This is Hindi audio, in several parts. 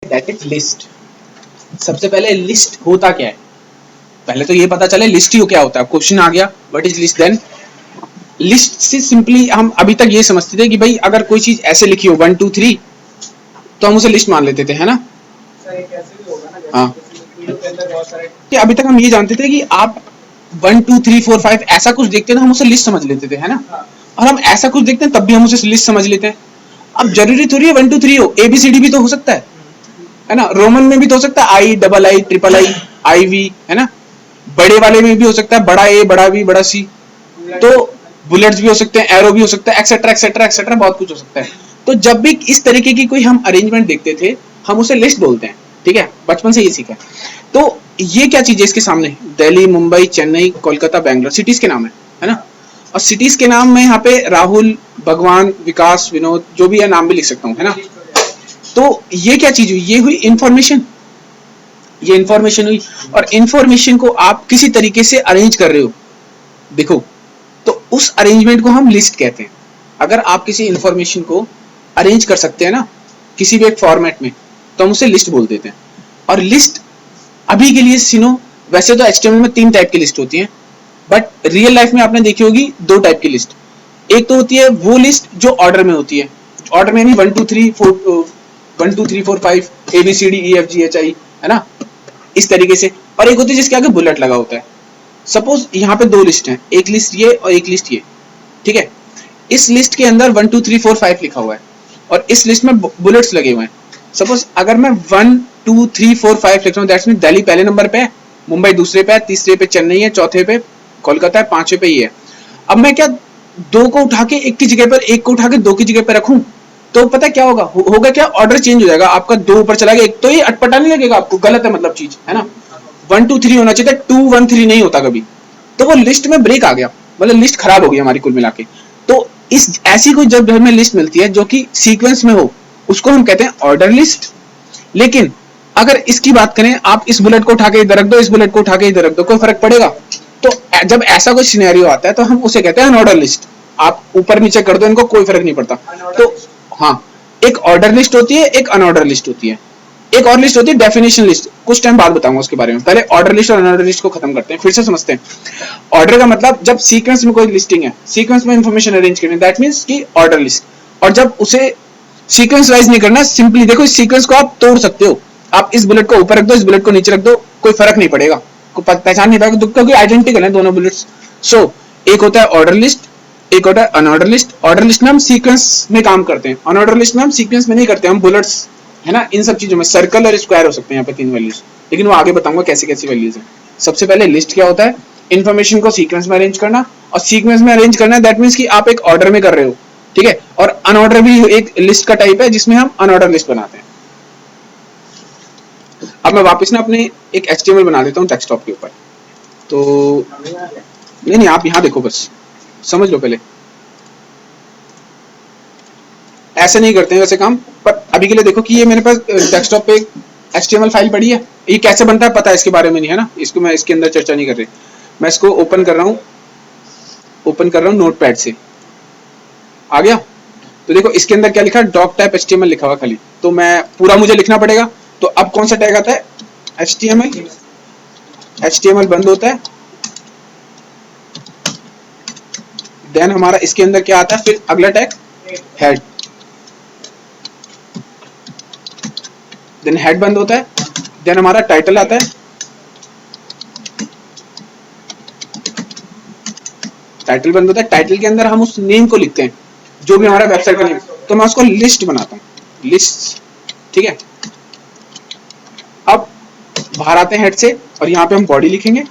That is list. सबसे पहले लिस्ट होता क्या है, पहले तो ये पता चले लिस्ट ही क्या होता है। क्वेश्चन आ गया what is list, then list से सिंपली हम अभी तक ये समझते थे कि भाई अगर कोई चीज ऐसे लिखी हो 1 2 3 तो हम उसे लिस्ट मान लेते थे, है ना। हाँ, कि अभी तक हम ये जानते थे कि आप 1 2 3 4 5 ऐसा कुछ देखते थे, हम उसे लिस्ट समझ लेते थे, है ना। और हम ऐसा कुछ देखते हैं तब भी हम उसे लिस्ट समझ लेते हैं। अब जरूरी थोड़ी है 1 2 3 हो, ABCD भी तो हो सकता है ना। रोमन में भी तो हो सकता है I double I triple I IV, है ना। बड़े वाले में भी हो सकता है बड़ा A बड़ा B बड़ा C, तो बुलेट्स भी हो सकते हैं, एरो भी हो सकता है, एक्सेट्रा एक्सेट्रा एक्सेट्रा, बहुत कुछ हो सकता है। तो जब भी इस तरीके की कोई हम अरेंजमेंट देखते थे हम उसे लिस्ट बोलते हैं, ठीक है, बचपन से ये सीखा। तो ये क्या चीज है इसके सामने, दिल्ली मुंबई चेन्नई कोलकाता बेंगलोर, सिटीज के नाम है ना। और सिटीज के नाम में यहाँ पे राहुल भगवान विकास विनोद जो भी है नाम भी लिख सकता हूँ, है ना। तो ये क्या चीज हुई, ये हुई इंफॉर्मेशन, ये इंफॉर्मेशन हुई। और इंफॉर्मेशन को आप किसी तरीके से अरेंज कर रहे हो, देखो, तो उस अरेंजमेंट को हम लिस्ट कहते हैं। अगर आप किसी इंफॉर्मेशन को अरेंज कर सकते हैं ना किसी भी एक फॉर्मेट में तो हम उसे लिस्ट बोल देते हैं। और लिस्ट अभी के लिए सुनो, वैसे तो HTML में 3 टाइप की लिस्ट होती है, बट रियल लाइफ में आपने देखी होगी 2 टाइप की लिस्ट। एक तो होती है वो लिस्ट जो ऑर्डर में होती है, ऑर्डर में नहीं 1 2 3 4 5 ABCDEFGHI, है ना, इस तरीके से। और एक होती है जिसके आगे बुलेट लगा होता है। सपोज यहाँ पे 2 लिस्ट हैं, एक लिस्ट ये और एक लिस्ट ये, ठीक है। इस लिस्ट के अंदर 1 2 3 4 5 लिखा हुआ है और इस लिस्ट में बुलेट्स लगे हुए हैं। सपोज अगर मैं 1 2 3 4 5 लिख रहा हूँ, दैट्स मीन दिल्ली पहले नंबर पे है, मुंबई दूसरे पे है, तीसरे पे चेन्नई है, चौथे पे कोलकाता है, पांचवे पे ये है। अब मैं क्या 2 को उठा के 1 की जगह पर, 1 को उठा के 2 की जगह पर रखूं तो पता क्या होगा, होगा क्या, ऑर्डर चेंज हो जाएगा, आपका 2 ऊपर चला गया, एक तो ये अटपटा नहीं लगेगा आपको, गलत है मतलब चीज, है ना। 1 2 3 होना चाहिए था, 2 1 3 नहीं होता कभी, तो वो लिस्ट में ब्रेक आ गया, मतलब लिस्ट खराब हो गई हमारी कुल मिला के। तो इस ऐसी कोई जब हमें लिस्ट मिलती है जो कि सीक्वेंस में हो उसको हम कहते हैं ऑर्डर लिस्ट। लेकिन अगर इसकी बात करें, आप इस बुलेट को उठा के इधर रख दो, इस बुलेट को उठा के इधर रख दो, कोई फर्क पड़ेगा। तो जब ऐसा कोई सिनेरियो आता है तो हम उसे कहते हैं अनऑर्डर लिस्ट। आप ऊपर नीचे कर दो इनको, कोई फर्क नहीं पड़ता। तो हाँ, एक ऑर्डर लिस्ट होती है, एक अनऑर्डर लिस्ट होती है। एक और लिस्ट होती है डेफिनेशन लिस्ट, कुछ टाइम बाद बताऊंगा उसके बारे में। पहले ऑर्डर लिस्ट और अनऑर्डर लिस्ट को खत्म करते हैं, फिर से समझते हैं। ऑर्डर का मतलब जब सीक्वेंस में कोई लिस्टिंग है, सीक्वेंस में इंफॉर्मेशन अरेंज करनी है, दैट मींस कि ऑर्डर लिस्ट। और जब उसे सीक्वेंस वाइज नहीं करना, सिंपली देखो इस सीक्वेंस को आप तोड़ सकते हो, आप इस बुलेट को ऊपर रख दो, इस बुलेट को नीचे रख दो, कोई फर्क नहीं पड़ेगा, कोई पहचान नहीं पाएगा क्योंकि आइडेंटिकल है दोनों बुलेट्स। सो एक होता है ऑर्डर लिस्ट, एक होता है अनऑर्डर लिस्ट। ऑर्डर लिस्ट में हम सीक्वेंस में काम करते हैं, अनऑर्डर लिस्ट में हम सीक्वेंस में नहीं करते, हम बुलेट्स, है ना, इन सब चीजों में सर्कल और स्क्वायर हो सकते हैं यहाँ पे 3 वैल्यूज, लेकिन वो आगे बताऊंगा कैसे कैसी वैल्यूज है। सबसे पहले लिस्ट क्या होता है, इन्फॉर्मेशन को सीक्वेंस में अरेंज करना, और सीक्वेंस में अरेंज करना दैट मींस कि आप एक ऑर्डर में कर रहे हो, ठीक है। और अनऑर्डर भी एक लिस्ट का टाइप है जिसमें हम अनऑर्डर लिस्ट बनाते हैं। अब मैं वापस ना अपने एक HTML बना देता हूँ डेस्कटॉप के ऊपर। तो नहीं, आप यहाँ देखो, बस समझ लो पहले। ऐसे नहीं करते हैं वैसे काम, पर अभी के लिए देखो कि ये मेरे पास डेस्कटॉप पे HTML फाइल पड़ी है। ये कैसे बनता है पता है, इसके बारे में नहीं है ना, इसको मैं इसके अंदर चर्चा नहीं कर रही। मैं इसको ओपन कर रहा हूँ नोटपैड से। आ गया, तो देखो इसके अंदर क्या लिखा है, डॉक टाइप HTML लिखा हुआ खाली, तो मैं पूरा मुझे लिखना पड़ेगा। तो अब कौन सा टैग आता है, HTML बंद होता है, देन हमारा इसके अंदर क्या आता है, फिर अगला टैग हेड, देन हेड बंद होता है, देन हमारा टाइटल आता है, टाइटल बंद होता है, टाइटल के अंदर हम उस नेम को लिखते हैं जो भी हमारा वेबसाइट का नेम, तो मैं उसको लिस्ट बनाता हूँ, लिस्ट, ठीक है। अब बाहर आते हैं हेड से, और यहाँ पे हम बॉडी लिखेंगे,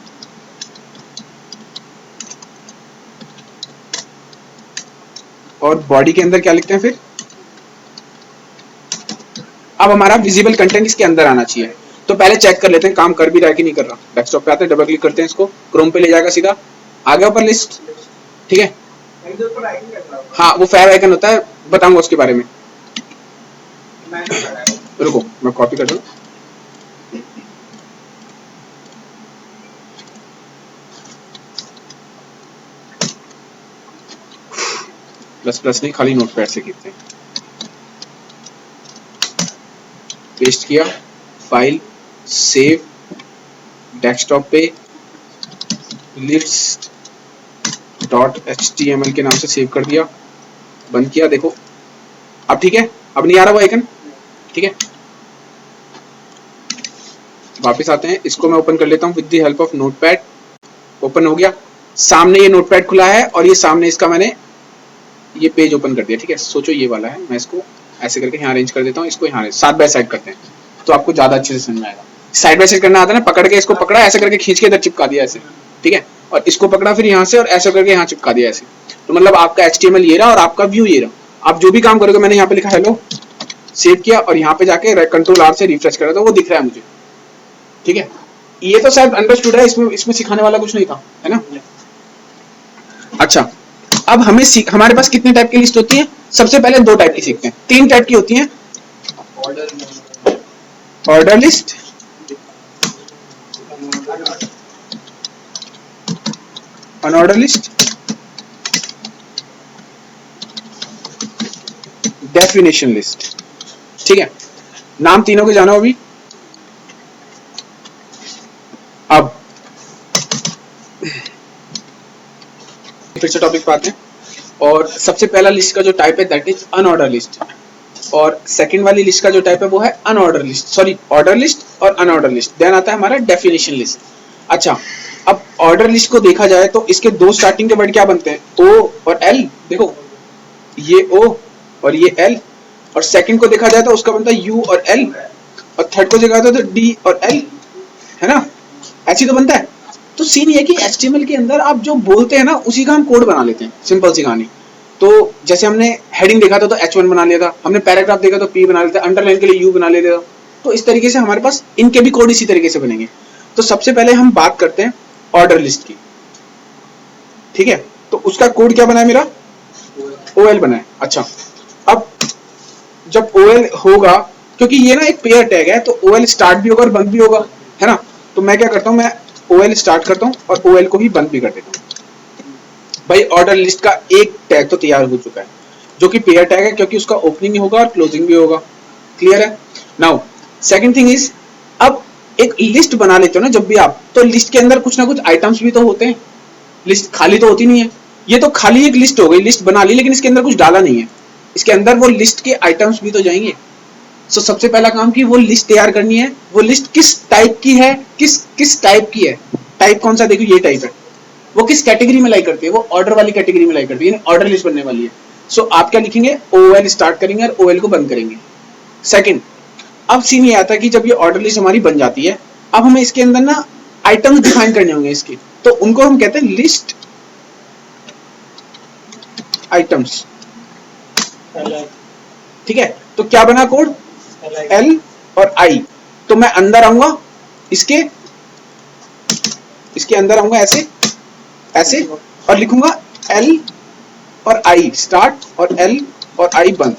और बॉडी के अंदर क्या लिखते हैं फिर। अब हमारा विजिबल कंटेंट इसके अंदर आना चाहिए, तो पहले चेक कर लेते हैं काम कर भी रहा है कि नहीं कर रहा। डेस्कटॉप पे आते हैं, डबल क्लिक करते हैं, इसको क्रोम पे ले जाएगा सीधा, आ गया ऊपर लिस्ट, ठीक है। हाँ, वो फेयर आइकन होता है, बताऊंगा उसके बारे में। रुको मैं कॉपी कर दूं, प्लस प्लस नहीं, खाली नोटपैड से कीजिए। पेस्ट किया, फाइल सेव, डेस्कटॉप पे लिस्ट .html के नाम से सेव कर दिया, बंद किया। देखो अब ठीक है, अब नहीं आ रहा वो आइकन, ठीक है। वापस आते हैं, इसको मैं ओपन कर लेता हूँ with the help of notepad. Open हो गया, सामने ये नोटपैड खुला है और ये सामने इसका मैंने ये पेज ओपन कर दिया, ठीक है। सोचो ये वाला है, मैं इसको ऐसे करके यहाँ अरेंज कर देता हूँ, इसको यहाँ साइड बाय साइड करते हैं तो आपको ज्यादा अच्छे से समझ में आएगा। साइड बाय साइड करना आता है ना, पकड़ के इसको पकड़ा ऐसे करके खींच के इधर चिपका दिया ऐसे, ठीक है, और इसको पकड़ा फिर यहाँ से और ऐसे करके यहाँ चिपका दिया ऐसे। तो मतलब आपका HTML ये रहा और आपका व्यू ये रहा। आप जो भी काम करोगे, मैंने यहाँ पे लिखा हेलो, सेव किया और यहाँ पे जाके Ctrl+R से रिफ्रेश करा तो वो दिख रहा है मुझे, ठीक है। ये तो शायद अंडरस्टूड है, इसमें सिखाने वाला कुछ नहीं था, है ना। अच्छा, अब हमें हमारे पास कितने टाइप की लिस्ट होती है? सबसे पहले 2 टाइप की सीखते हैं, 3 टाइप की होती हैं। Order list, unordered list, definition list, ठीक है। नाम तीनों के जानो अभी। अब फिर से टॉपिक पे आते हैं, और सबसे पहला लिस्ट का जो टाइप है दैट इज अनऑर्डर लिस्ट, और सेकंड वाली लिस्ट का जो टाइप है वो है unordered list, sorry order list और अनऑर्डर लिस्ट। देन आता है हमारा डेफिनेशन लिस्ट। अच्छा, अब ऑर्डर लिस्ट को देखा जाए तो इसके 2 स्टार्टिंग के वर्ड क्या बनते हैं? ओ और एल। देखो ये ओ और ये एल, और सेकंड को देखा जाए तो उसका बनता है यू और एल, और थर्ड को देखा जाए तो डी और एल, है ना, ऐसी तो बनता है। तो सीन ये कि HTML के अंदर आप जो बोलते हैं ना उसी का हम कोड बना लेते हैं, सिंपल सी कहानी। तो जैसे हमने हेडिंग देखा था तो H1 बना लिया था, हमने पैराग्राफ देखा तो P बना लिया था, अंडरलाइन के लिए U बना लिया था। तो इस तरीके से हमारे पास इनके भी कोड इसी तरीके से बनेंगे। तो सबसे पहले हम बात करते हैं ऑर्डर लिस्ट की, ठीक है। तो उसका कोड क्या बना है मेरा? OL बना है। अच्छा, अब जब OL होगा, क्योंकि ये ना एक पेयर टैग है तो OL स्टार्ट भी होगा और बंद भी होगा, है ना। तो मैं क्या करता हूँ, मैं OL स्टार्ट करता हूँ और OL को ही बंद भी कर देता हूँ। भाई ऑर्डर लिस्ट का एक टैग तो तैयार हो चुका है जो कि पेयर टैग है, क्योंकि उसका ओपनिंग भी होगा और क्लोजिंग भी होगा। क्लियर है? नाउ सेकंड थिंग इज, अब एक लिस्ट बना लेते हो ना जब भी आप, तो लिस्ट के अंदर कुछ ना कुछ आइटम्स भी तो होते हैं, लिस्ट खाली तो होती नहीं है। ये तो खाली एक लिस्ट हो गई, लिस्ट बना ली लेकिन इसके अंदर कुछ डाला नहीं है, इसके अंदर वो लिस्ट के आइटम्स भी तो जाएंगे। सो सबसे पहला काम की वो लिस्ट तैयार करनी है। वो लिस्ट किस टाइप की है, किस टाइप की है, टाइप कौन सा, देखो ये टाइप है, वो किस कैटेगरी में लाई करती है, वो ऑर्डर वाली कैटेगरी में लाई करती है, ऑर्डर लिस्ट बनने वाली है। सो आप क्या लिखेंगे, OL स्टार्ट करेंगे और OL को बंद करेंगे। सेकंड, अब सीन ये आता है कि जब ये ऑर्डर लिस्ट हमारी बन जाती है, अब हमें इसके अंदर ना आइटम्स डिफाइन करने होंगे इसके, तो उनको हम कहते हैं लिस्ट आइटम्स, ठीक है। तो क्या बना कोड, L और I। तो मैं अंदर आऊंगा इसके अंदर आऊंगा ऐसे ऐसे और लिखूंगा L और I स्टार्ट और L और I बंद।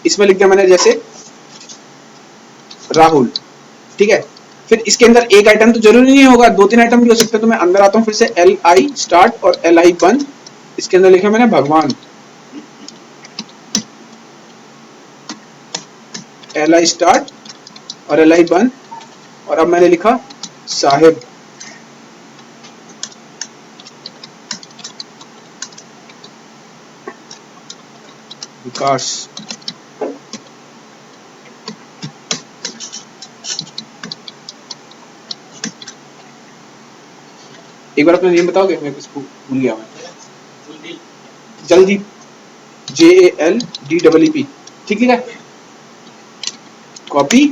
इसमें लिख दिया मैंने जैसे राहुल, ठीक है। फिर इसके अंदर एक आइटम तो जरूरी नहीं होगा, 2-3 आइटम भी हो सकते हैं। तो मैं अंदर आता हूं फिर से LI स्टार्ट और LI बंद। इसके अंदर लिखा मैंने भगवान, LI स्टार्ट और LI बंद, और अब मैंने लिखा साहिब, विकास। एक बार अपना नेम बताओगे, मैं कुछ भूल गया मैं। जल्दी, JALDEEP, ठीक है। कॉपी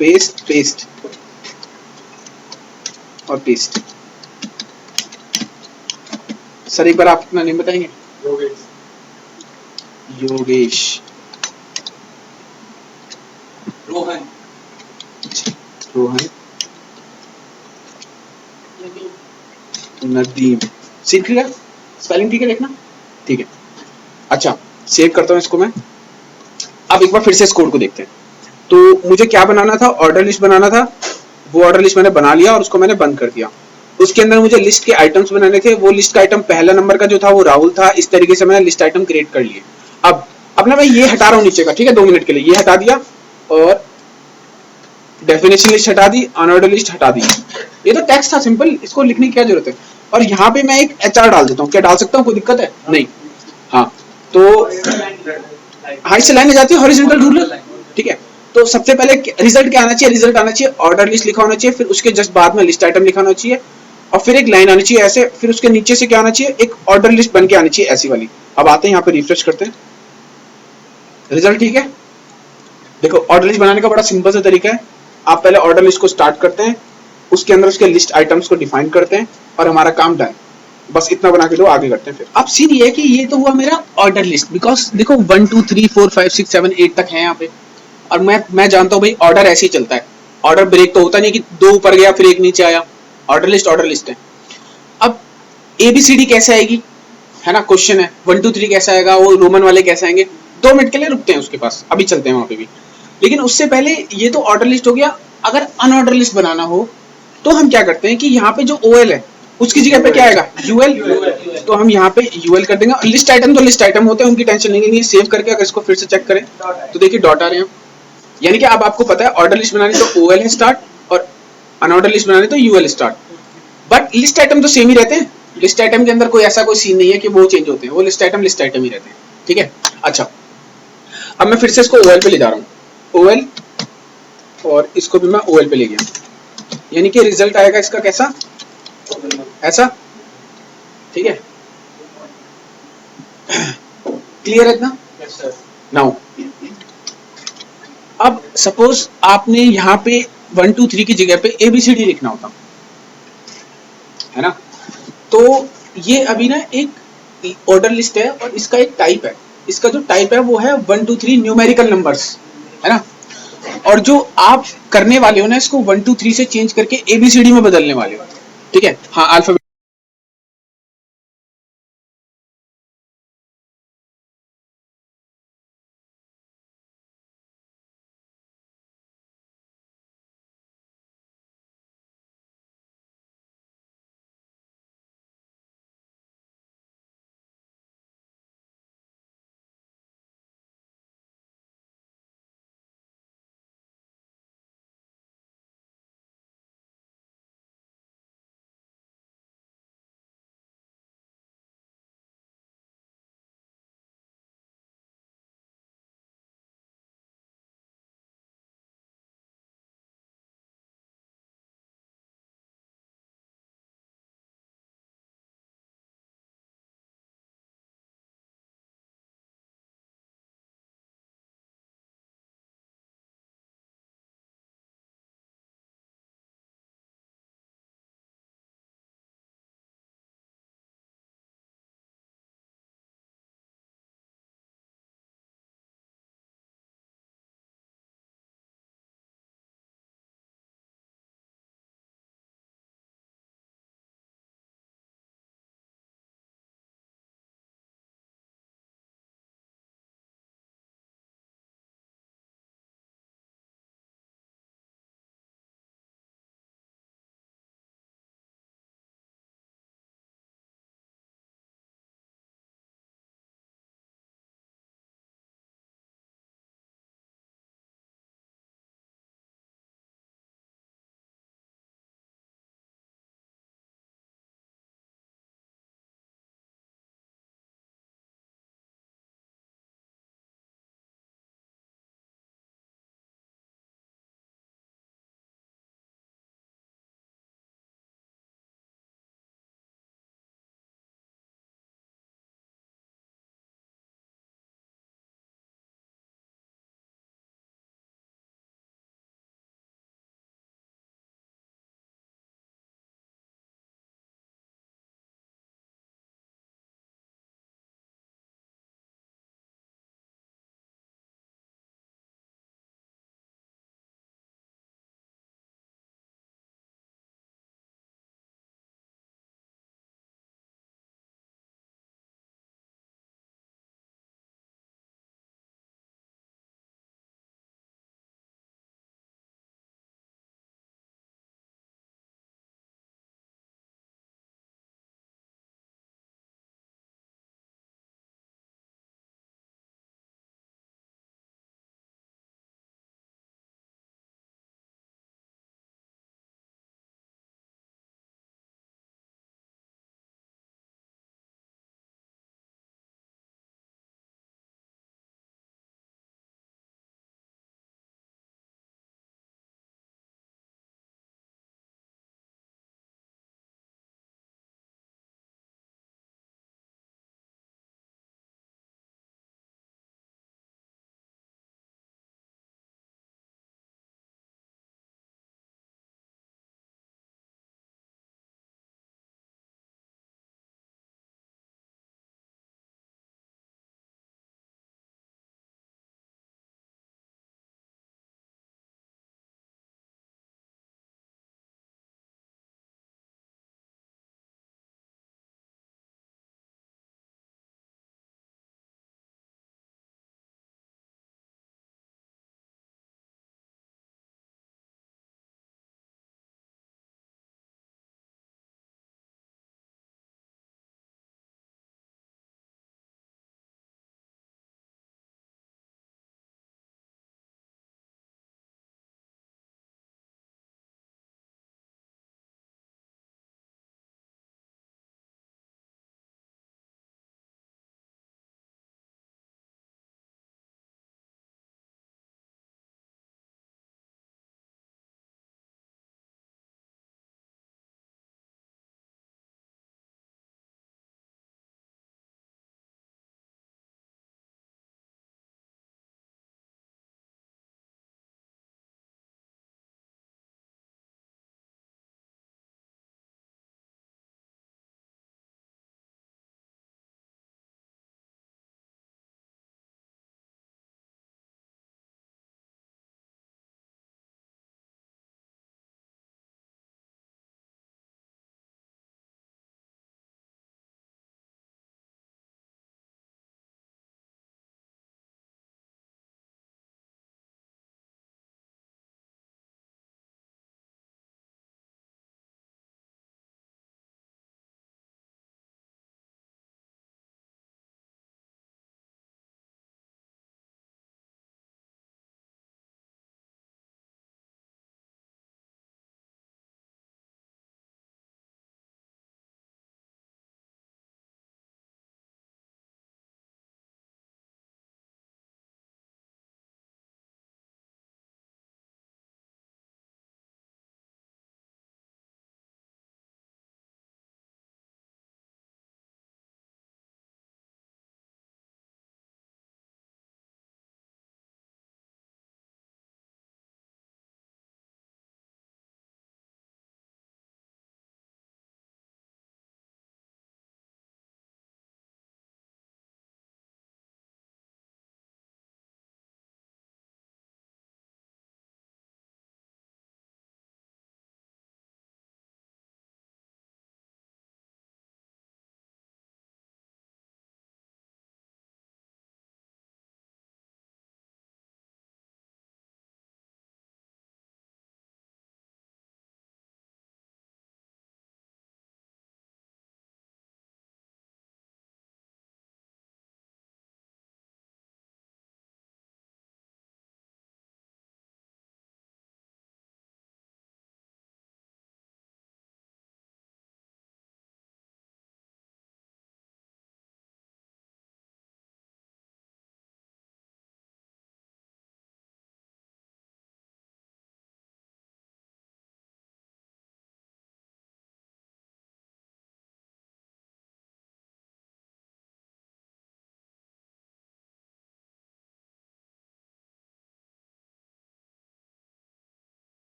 पेस्ट और पेस्ट। सर एक बार आप अपना नेम बताएंगे। योगेश, रोहन, नदीम। सीख लिया, स्पेलिंग ठीक है देखना, ठीक है। अच्छा, सेव करता हूं इसको मैं। अब एक बार फिर से इस कोड को देखते हैं। तो मुझे क्या बनाना था, ऑर्डर लिस्ट बनाना था। वो ऑर्डर लिस्ट मैंने बना लिया और उसको मैंने बंद कर दिया। उसके अंदर मुझे लिस्ट के आइटम्स बनाने थे। वो लिस्ट का आइटम पहला नंबर का जो था वो राहुल था। इस तरीके से मैंने लिस्ट आइटम क्रिएट कर लिए। अब ना मैं ये हटा रहा हूँ नीचे का, ठीक है, 2 मिनट के लिए ये हटा दिया। और डेफिनेशन लिस्ट हटा दी, अनऑर्डर लिस्ट हटा दी। ये तो टेक्स्ट था सिंपल, इसको लिखने की क्या जरूरत है। और यहाँ पे मैं एक एचआर डाल देता हूँ, क्या डाल सकता हूँ, कोई दिक्कत है नहीं। हाँ तो हाई से लाइन जाती है, हॉरिजॉन्टल रूलर, ठीक है। तो सबसे पहले रिजल्ट क्या आना चाहिए, रिजल्ट आना चाहिए ऑर्डर लिस्ट लिखा होना चाहिए, फिर उसके जस्ट बाद में लिस्ट आइटम लिखा होना चाहिए, और फिर एक लाइन आनी चाहिए ऐसे, फिर उसके नीचे से क्या आना चाहिए, एक ऑर्डर लिस्ट बन के आनी चाहिए ऐसी वाली। अब आते हैं यहाँ पे रिफ्रेश करते हैं, रिजल्ट ठीक है। देखो ऑर्डर लिस्ट बनाने का बड़ा सिंपल सा तरीका है, आप पहले ऑर्डर लिस्ट को स्टार्ट करते हैं, उसके अंदर उसके लिस्ट आइटम्स को डिफाइन करते हैं, और हमारा काम डन। बस इतना बना के दो, आगे करते हैं फिर। अब सीन ये है कि ये तो हुआ मेरा ऑर्डर लिस्ट, बिकॉज देखो 1 2 3 4 5 6 7 8 तक है यहाँ पे, और मैं जानता हूँ भाई ऑर्डर ऐसे ही चलता है, ऑर्डर ब्रेक तो होता नहीं कि 2 ऊपर गया फिर 1 नीचे आया, ऑर्डर लिस्ट है। अब ABCD कैसे आएगी, है ना, क्वेश्चन है। 1 2 3 कैसे आएगा, वो रोमन वाले कैसे आएंगे, 2 मिनट के लिए रुकते हैं उसके पास, अभी चलते हैं वहां पे भी। लेकिन उससे पहले ये तो ऑर्डर लिस्ट हो गया। अगर अनऑर्डर लिस्ट बनाना हो तो हम क्या करते हैं कि यहाँ पे जो OL है उसकी जगह पे क्या आएगा, UL। तो हम यहाँ पे UL कर देंगे। लिस्ट आइटम तो लिस्ट आइटम होते हैं, उनकी टेंशन नहीं है। सेव करके अगर इसको फिर से चेक करें तो देखिए डॉट आ रहे हैं, यानी कि अब आपको पता है ऑर्डर लिस्ट बनानी तो OL है स्टार्ट, और अनऑर्डर लिस्ट बनानी तो UL start. But list item तो सेम ही रहते हैं, लिस्ट आइटम के अंदर कोई ऐसा कोई सीन नहीं है कि वो चेंज होते हैं, वो लिस्ट आइटम ही रहते हैं, ठीक है। अच्छा अब मैं फिर से इसको OL पे ले जा रहा हूँ, OL, और इसको भी मैं OL पे ले गया, यानी कि रिजल्ट आएगा इसका कैसा, ऐसा, ठीक है। क्लियर है इतना? नाउ अब सपोज आपने यहाँ पे 1 2 3 की जगह पे ABCD लिखना होता है ना, तो ये अभी ना एक ऑर्डर लिस्ट है और इसका एक टाइप है, इसका जो टाइप है वो है 1 2 3 न्यूमेरिकल नंबर्स, है ना। और जो आप करने वाले हो ना, इसको 1 2 3 से चेंज करके ABCD में बदलने वाले हो, ठीक है। हाँ अल्फाबेट